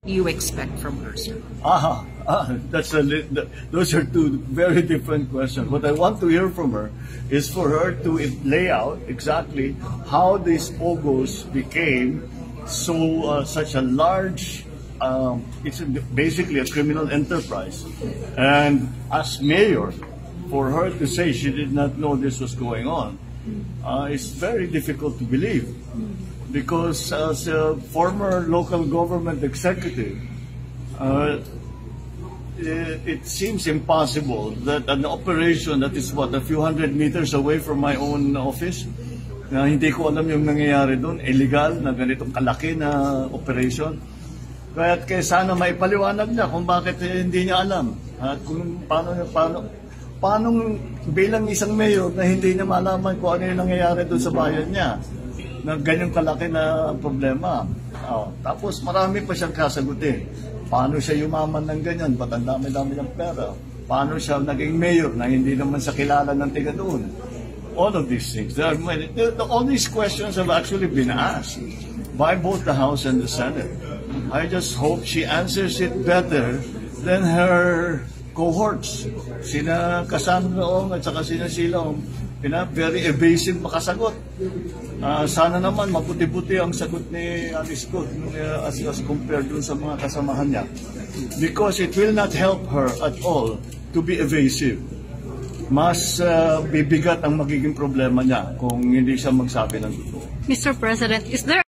you expect from her, sir? Those are two very different questions. What I want to hear from her is for her to lay out exactly how these POGOs became such a large. It's basically a criminal enterprise, and as mayor, for her to say she did not know this was going on, it's very difficult to believe. Because as a former local government executive, it seems impossible that an operation that is a few hundred meters away from my own office, na hindi ko alam yung nangyayari doon, illegal na ganitong kalaki na operation. Kaya sana maipaliwanag niya kung bakit hindi niya alam. At kung paano bilang isang mayor na hindi niya malaman kung ano yung nangyayari doon sa bayan niya na ganyang kalaki na problema. Tapos marami pa siyang kasagutin. Paano siya yumaman ng ganyan? Ba't ang dami-dami ng pera? Paano siya naging mayor na hindi naman sa kilala ng tiga doon? All of these things. All these questions have actually been asked by both the House and the Senate. I just hope she answers it better than her cohorts. Sina Cassandra at saka sina Silong, very evasive makasagot. Sana naman maputi-puti ang sagot ni Alice Go as compared dun sa mga kasamahan niya. Because it will not help her at all to be evasive. Mas bibigat ang magiging problema niya kung hindi siya magsabi ng totoo. Mr. President, is there